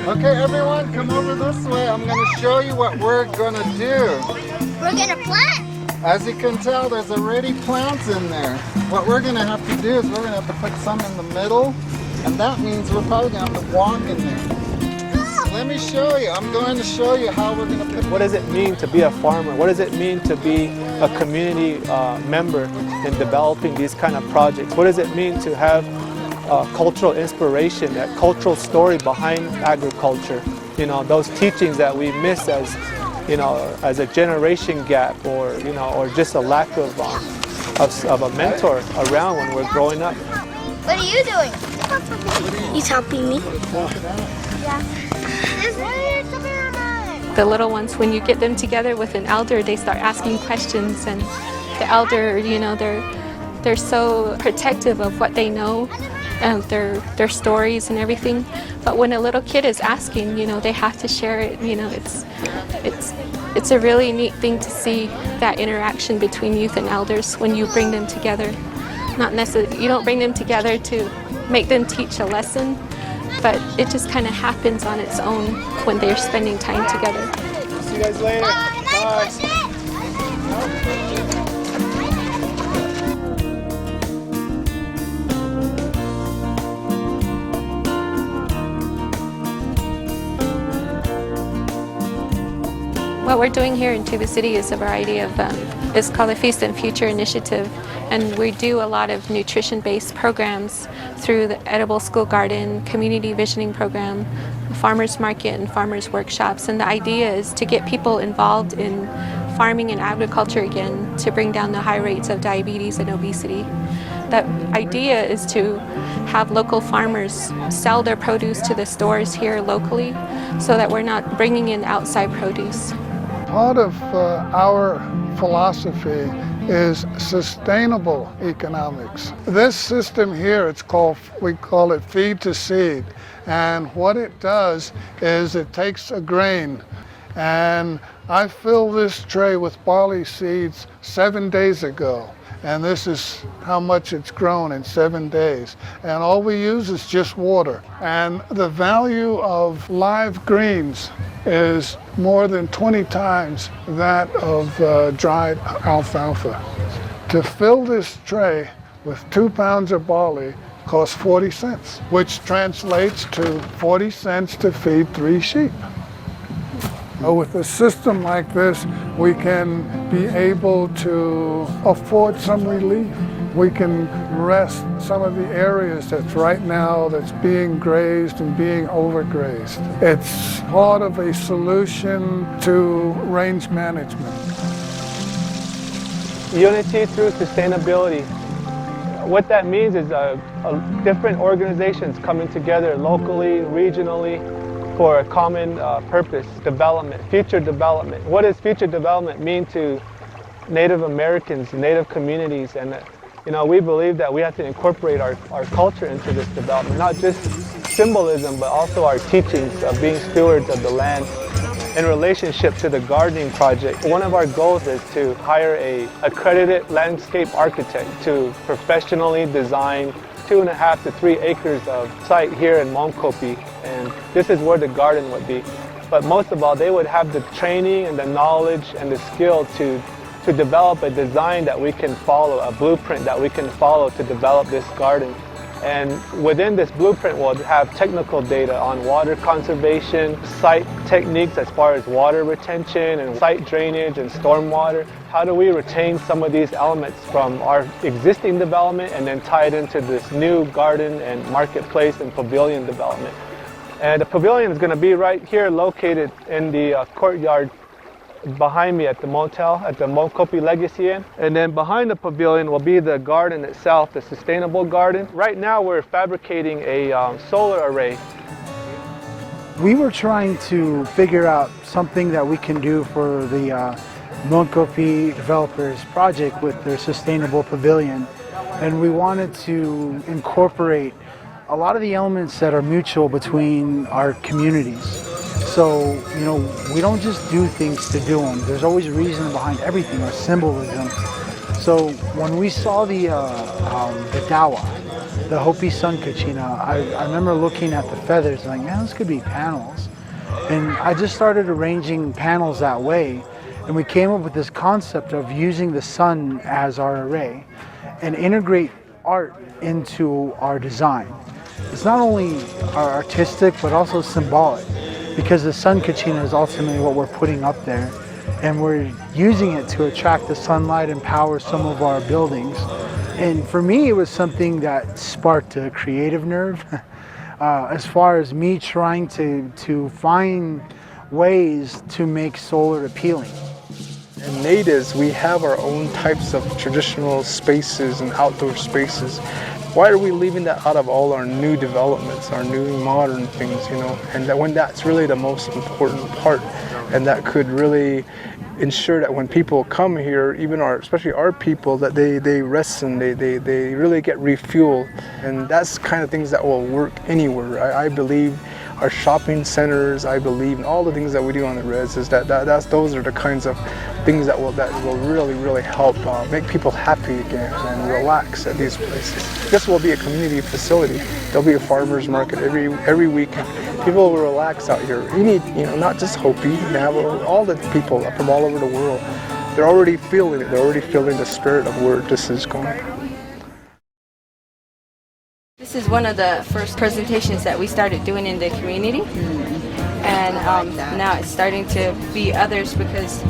Okay, everyone, come over this way. I'm going to show you what we're going to do. We're going to plant. As you can tell, there's already plants in there. What we're going to have to do is we're going to have to put some in the middle, and that means we're probably going to have to walk in there. So let me show you. I'm going to show you how we're going to put. What does it mean to be a farmer? What does it mean to be a community member in developing these kind of projects? What does it mean to have cultural inspiration, that cultural story behind agriculture? You know, those teachings that we miss as, you know, as a generation gap, or you know, or just a lack of a mentor around when we're growing up. What are you doing? He's helping me. Yeah. The little ones, when you get them together with an elder, they start asking questions, and the elder, you know, they're so protective of what they know, their stories and everything. But when a little kid is asking, you know, they have to share it. You know, it's a really neat thing to see that interaction between youth and elders when you bring them together. Not necessarily, you don't bring them together to make them teach a lesson, but it just kind of happens on its own when they're spending time together. See you guys later. Bye. What we're doing here in Tuba City is a variety of, it's called the Feast and Future Initiative, and we do a lot of nutrition-based programs through the Edible School Garden, Community Visioning Program, Farmers Market, and Farmers Workshops. And the idea is to get people involved in farming and agriculture again, to bring down the high rates of diabetes and obesity. The idea is to have local farmers sell their produce to the stores here locally, so that we're not bringing in outside produce. Part of our philosophy is sustainable economics. This system here, we call it Feed to Seed. And what it does is it takes a grain, and I filled this tray with barley seeds 7 days ago. And this is how much it's grown in 7 days. And all we use is just water. And the value of live greens is more than 20 times that of dried alfalfa. To fill this tray with 2 pounds of barley costs 40 cents, which translates to 40 cents to feed 3 sheep. With a system like this, we can be able to afford some relief. We can rest some of the areas that's being grazed and being overgrazed. It's part of a solution to range management. Unity through sustainability. What that means is different organizations coming together locally, regionally, for a common purpose, development, future development. What does future development mean to Native Americans, Native communities? And you know, we believe that we have to incorporate our culture into this development, not just symbolism, but also our teachings of being stewards of the land. In relationship to the gardening project, one of our goals is to hire an accredited landscape architect to professionally design 2.5 to 3 acres of site here in Moenkopi, and this is where the garden would be. But most of all, they would have the training and the knowledge and the skill to develop a design that we can follow, a blueprint that we can follow to develop this garden. And within this blueprint, we'll have technical data on water conservation, site techniques as far as water retention and site drainage and stormwater. How do we retain some of these elements from our existing development and then tie it into this new garden and marketplace and pavilion development? And the pavilion is going to be right here, located in the courtyard behind me at the motel, at the Moenkopi Legacy Inn. And then behind the pavilion will be the garden itself, the sustainable garden. Right now we're fabricating a solar array. We were trying to figure out something that we can do for the Moenkopi Developers project with their sustainable pavilion. And we wanted to incorporate a lot of the elements that are mutual between our communities. So, you know, we don't just do things to do them. There's always a reason behind everything, or symbolism. So when we saw the Dawa, the Hopi sun kachina, I remember looking at the feathers like, man, this could be panels. And I just started arranging panels that way. And we came up with this concept of using the sun as our array and integrate art into our design. It's not only artistic, but also symbolic, because the sun kachina is ultimately what we're putting up there. And we're using it to attract the sunlight and power some of our buildings. And for me, it was something that sparked a creative nerve as far as me trying to find ways to make solar appealing. In Natives, we have our own types of traditional spaces and outdoor spaces. Why are we leaving that out of all our new developments, our new modern things, you know? And that when that's really the most important part, and that could really ensure that when people come here, even especially our people, that they rest and they really get refueled. And that's the kind of things that will work anywhere. I believe our shopping centers, I believe in all the things that we do on the res, is those are the kinds of things that will really help make people happy again and relax at these places. This will be a community facility. There'll be a farmer's market every weekend. People will relax out here. You need, not just Hopi, you have all the people from all over the world. They're already feeling it. They're already feeling the spirit of where this is going. This is one of the first presentations that we started doing in the community, and now it's starting to be others, because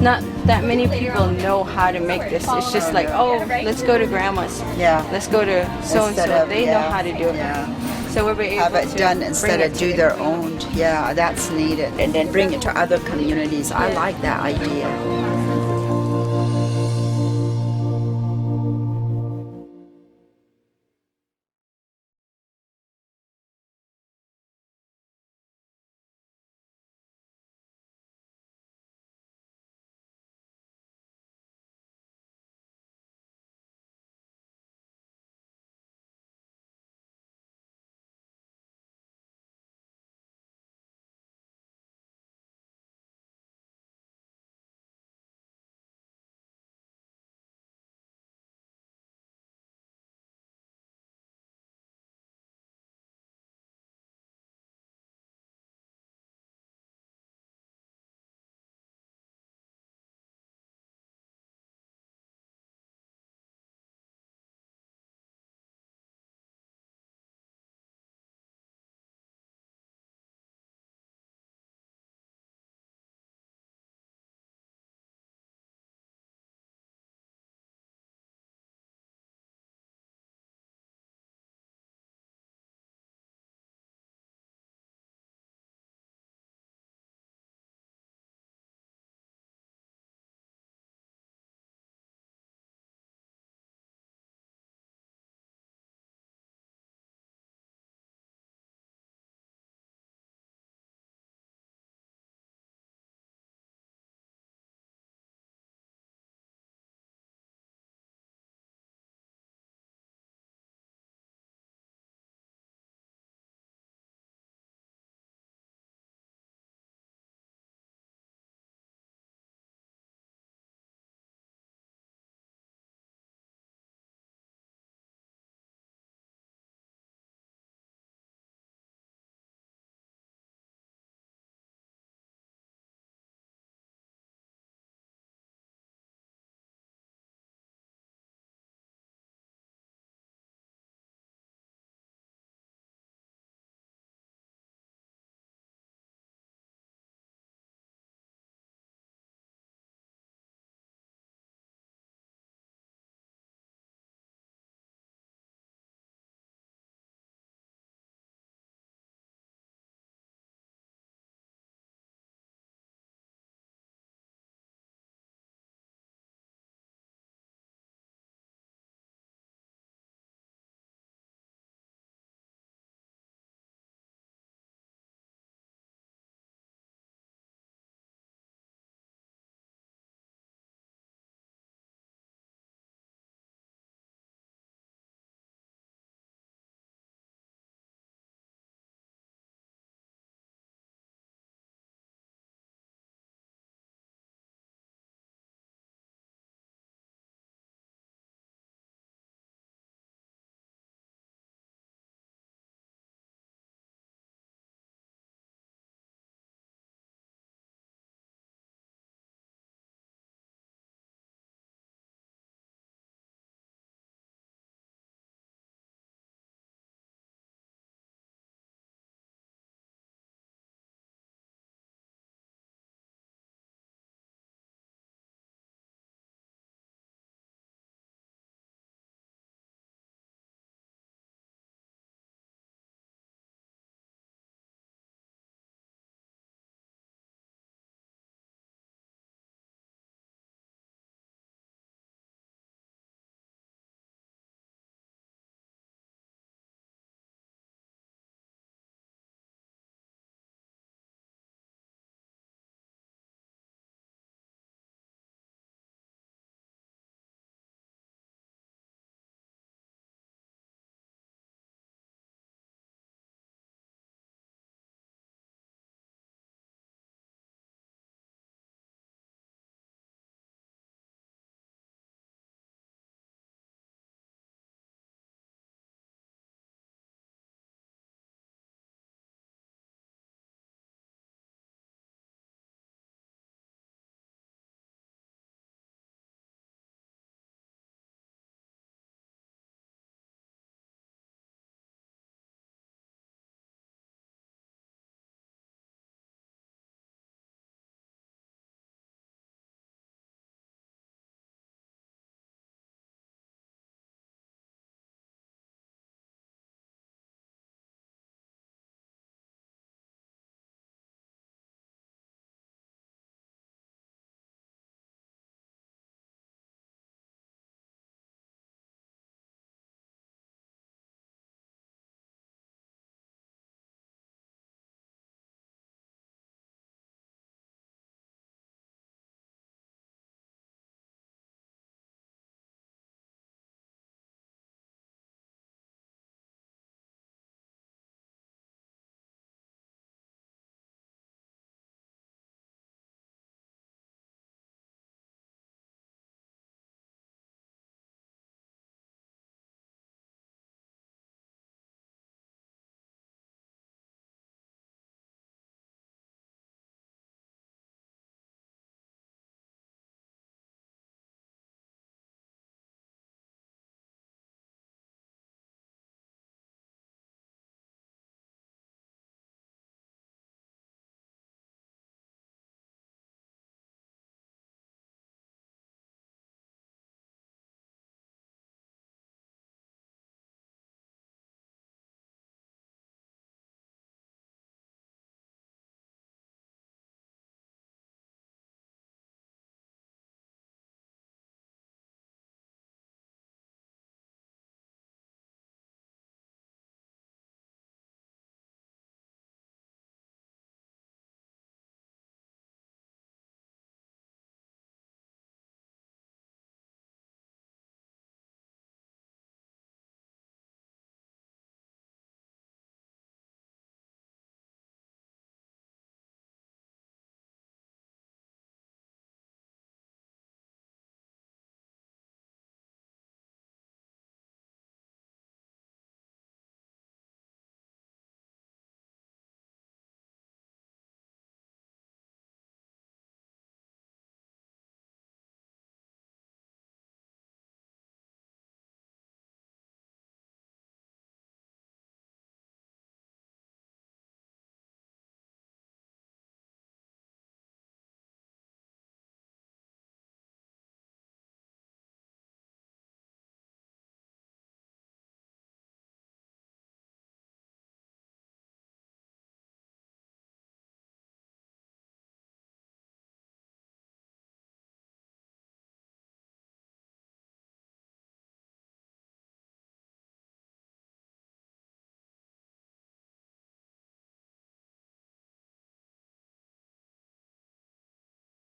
not that many people know how to make this. It's just like, oh, let's go to grandma's. Yeah. Let's go to so-and-so. They know how to do it. Yeah. So we're able have it to done instead bring of it do together. their own. Yeah, that's needed. And then bring it to other communities. I like that idea.